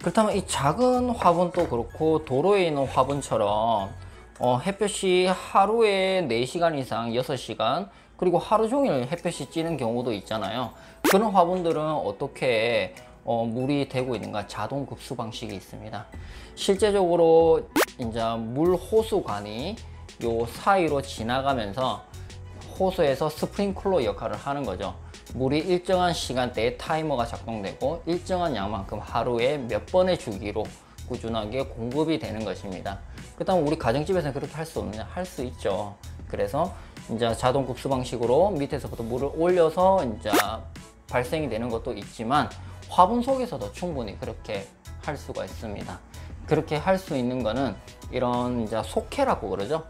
그렇다면 이 작은 화분도 그렇고 도로에 있는 화분처럼 햇볕이 하루에 4시간 이상 6시간 그리고 하루 종일 햇볕이 찌는 경우도 있잖아요. 그런 화분들은 어떻게 물이 되고 있는가? 자동 급수 방식이 있습니다. 실제적으로 이제 물 호수관이 요 사이로 지나가면서 호수에서 스프링클러 역할을 하는 거죠. 물이 일정한 시간대에 타이머가 작동되고 일정한 양만큼 하루에 몇 번의 주기로 꾸준하게 공급이 되는 것입니다. 그렇다면 우리 가정집에서는 그렇게 할 수 없느냐? 할 수 있죠. 그래서 이제 자동 급수 방식으로 밑에서부터 물을 올려서 이제 발생이 되는 것도 있지만 화분 속에서도 충분히 그렇게 할 수가 있습니다. 그렇게 할 수 있는 거는 이런 이제 속해라고 그러죠.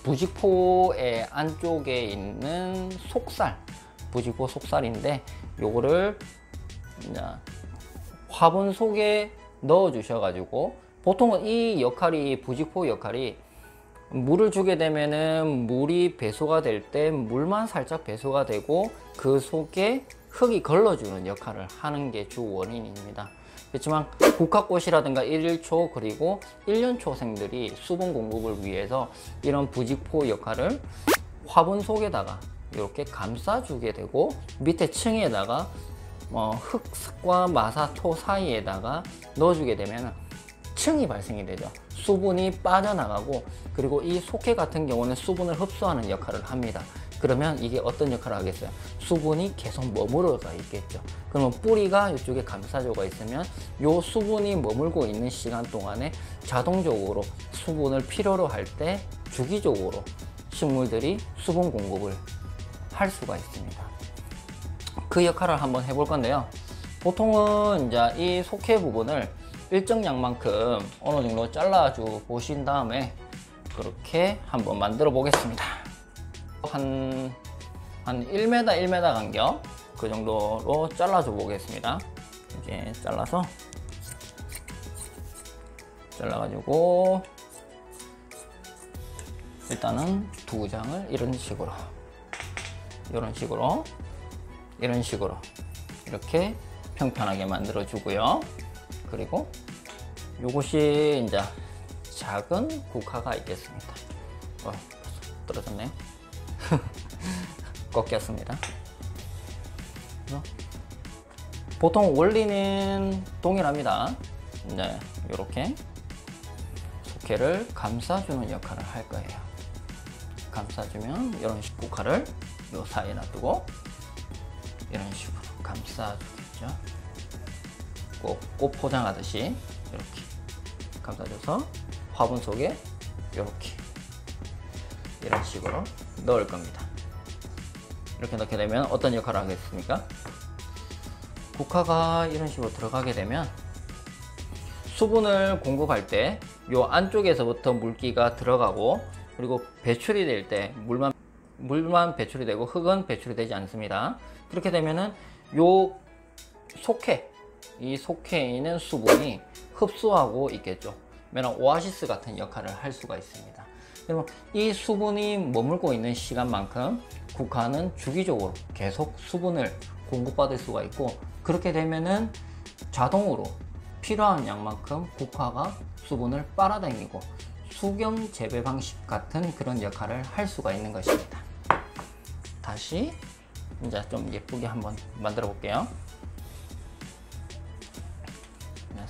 부직포의 안쪽에 있는 속살, 부직포 속살인데 요거를 이제 화분 속에 넣어 주셔가지고 보통은 이 역할이 부직포 역할이 물을 주게 되면은 물이 배수가 될 때 물만 살짝 배수가 되고 그 속에 흙이 걸러주는 역할을 하는 게 주 원인입니다. 그렇지만 국화꽃이라든가 일일초 그리고 1년초생들이 수분 공급을 위해서 이런 부직포 역할을 화분 속에다가 이렇게 감싸주게 되고 밑에 층에다가 흙과 마사토 사이에다가 넣어주게 되면 층이 발생이 되죠. 수분이 빠져나가고 그리고 이 속해 같은 경우는 수분을 흡수하는 역할을 합니다. 그러면 이게 어떤 역할을 하겠어요? 수분이 계속 머무르가 있겠죠. 그러면 뿌리가 이쪽에 감싸줘가 있으면 이 수분이 머물고 있는 시간 동안에 자동적으로 수분을 필요로 할 때 주기적으로 식물들이 수분 공급을 할 수가 있습니다. 그 역할을 한번 해볼 건데요. 보통은 이제 이 속해 부분을 일정량만큼 어느 정도 잘라줘 보신 다음에 그렇게 한번 만들어 보겠습니다. 한 1m, 1m 간격 그 정도로 잘라줘 보겠습니다. 이제 잘라가지고 일단은 2장을 이런 식으로 이렇게 평평하게 만들어 주고요. 그리고 요것이 이제 작은 국화가 있겠습니다. 떨어졌네요. 꺾였습니다. 보통 원리는 동일합니다. 이제 이렇게 속해를 감싸주는 역할을 할 거예요. 감싸주면 이런 식으로 국화를 요 사이에 놔두고 이런 식으로 감싸주겠죠. 꽃 포장하듯이 이렇게 감싸줘서 화분 속에 이렇게 이런 식으로 넣을 겁니다. 이렇게 넣게 되면 어떤 역할을 하겠습니까? 국화가 이런 식으로 들어가게 되면 수분을 공급할 때 이 안쪽에서부터 물기가 들어가고 그리고 배출이 될 때 물만 배출이 되고 흙은 배출이 되지 않습니다. 그렇게 되면은 요 이 속해에 있는 수분이 흡수하고 있겠죠. 그러면 오아시스 같은 역할을 할 수가 있습니다. 그러면 이 수분이 머물고 있는 시간만큼 국화는 주기적으로 계속 수분을 공급받을 수가 있고 그렇게 되면은 자동으로 필요한 양만큼 국화가 수분을 빨아당기고 수경 재배 방식 같은 그런 역할을 할 수가 있는 것입니다. 다시 이제 좀 예쁘게 한번 만들어 볼게요.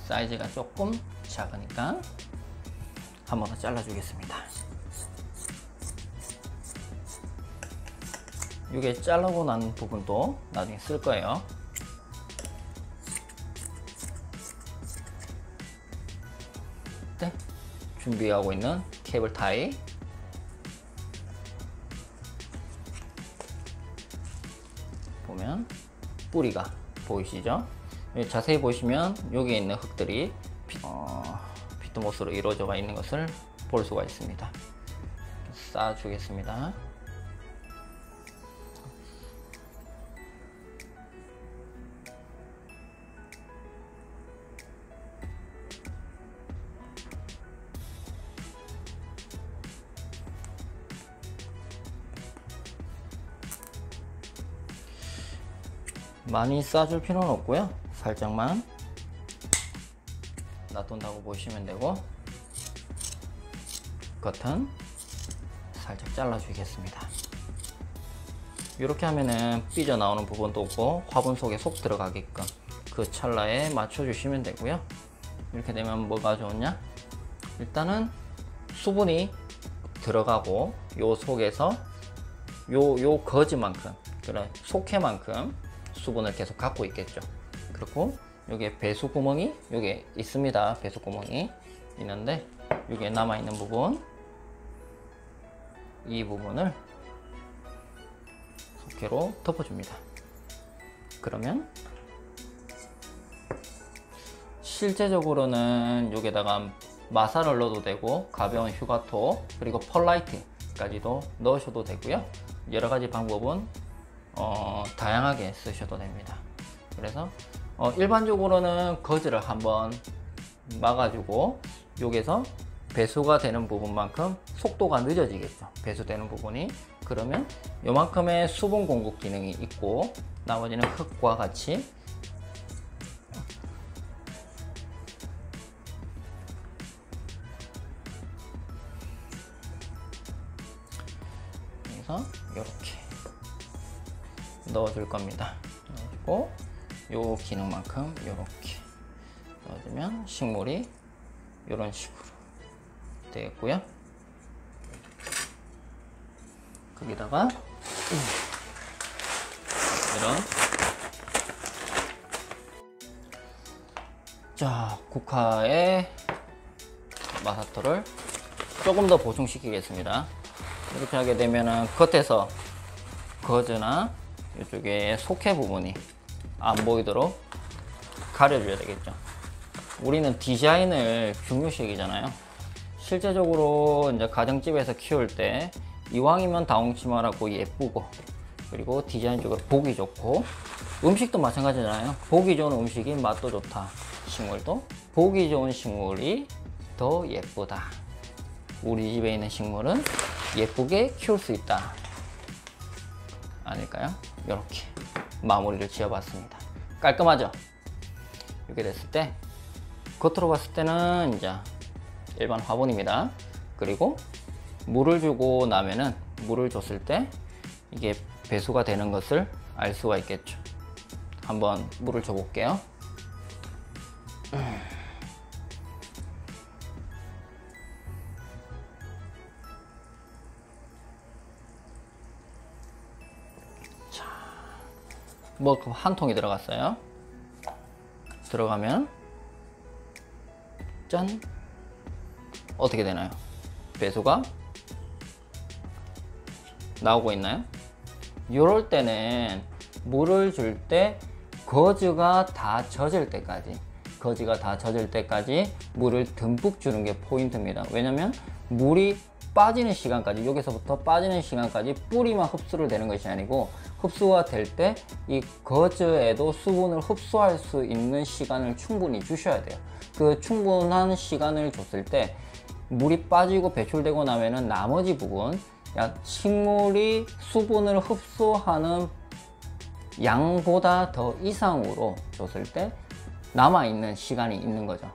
사이즈가 조금 작으니까 한 번 더 잘라 주겠습니다. 이게 자르고 난 부분도 나중에 쓸 거예요. 네, 준비하고 있는 케이블 타이 보면 뿌리가 보이시죠? 자세히 보시면 여기에 있는 흙들이 피트모스로 이루어져 있는 것을 볼 수가 있습니다. 쌓아 주겠습니다. 많이 쌓아줄 필요는 없고요. 살짝만 놔둔다고 보시면 되고, 겉은 살짝 잘라 주겠습니다. 이렇게 하면은 삐져나오는 부분도 없고 화분 속에 쏙 들어가게끔 그 찰나에 맞춰 주시면 되고요. 이렇게 되면 뭐가 좋냐, 일단은 수분이 들어가고 요 속에서 요 거즈만큼, 그런 속해만큼 수분을 계속 갖고 있겠죠. 그리고 여기에 배수 구멍이 여기 있습니다. 배수 구멍이 있는데 여기에 남아 있는 부분, 이 부분을 속해로 덮어줍니다. 그러면 실제적으로는 여기다가 마사를 넣어도 되고 가벼운 휴가토 그리고 펄라이트까지도 넣으셔도 되고요. 여러가지 방법은 다양하게 쓰셔도 됩니다. 그래서 일반적으로는 거즈를 한번 막아주고 여기서 배수가 되는 부분만큼 속도가 늦어지겠죠. 배수되는 부분이. 그러면 요만큼의 수분 공급 기능이 있고 나머지는 흙과 같이 그래서 이렇게 넣어줄 겁니다. 넣어주고 요 기능만큼 이렇게 넣어주면 식물이 이런 식으로 되겠고요. 거기다가 이런 자 국화의 마사토를 조금 더 보충시키겠습니다. 이렇게 하게 되면은 겉에서 거즈나 이쪽에 속해 부분이 안 보이도록 가려줘야 되겠죠. 우리는 디자인을 중요시하잖아요. 실제적으로 이제 가정집에서 키울 때 이왕이면 다홍치마라고 예쁘고 그리고 디자인적으로 보기 좋고, 음식도 마찬가지잖아요. 보기 좋은 음식이 맛도 좋다. 식물도 보기 좋은 식물이 더 예쁘다. 우리 집에 있는 식물은 예쁘게 키울 수 있다. 아닐까요? 이렇게 마무리를 지어봤습니다. 깔끔하죠? 이렇게 됐을 때 겉으로 봤을 때는 이제 일반 화분입니다. 그리고 물을 주고 나면은 물을 줬을 때 이게 배수가 되는 것을 알 수가 있겠죠. 한번 물을 줘 볼게요. 자, 뭐 한 통이 들어갔어요. 들어가면 짠! 어떻게 되나요? 배수가 나오고 있나요? 이럴 때는 물을 줄 때 거즈가 다 젖을 때까지 물을 듬뿍 주는 게 포인트입니다. 왜냐면 물이 빠지는 시간까지, 여기서부터 빠지는 시간까지 뿌리만 흡수를 되는 것이 아니고 흡수가 될 때 이 거즈에도 수분을 흡수할 수 있는 시간을 충분히 주셔야 돼요. 그 충분한 시간을 줬을 때 물이 빠지고 배출되고 나면은 나머지 부분, 식물이 수분을 흡수하는 양보다 더 이상으로 줬을 때 남아있는 시간이 있는 거죠.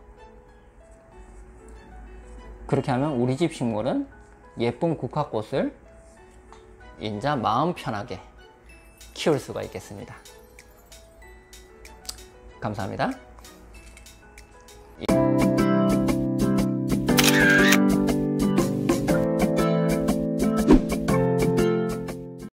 그렇게 하면 우리 집 식물은 예쁜 국화꽃을 인자 마음 편하게 키울 수가 있겠습니다. 감사합니다.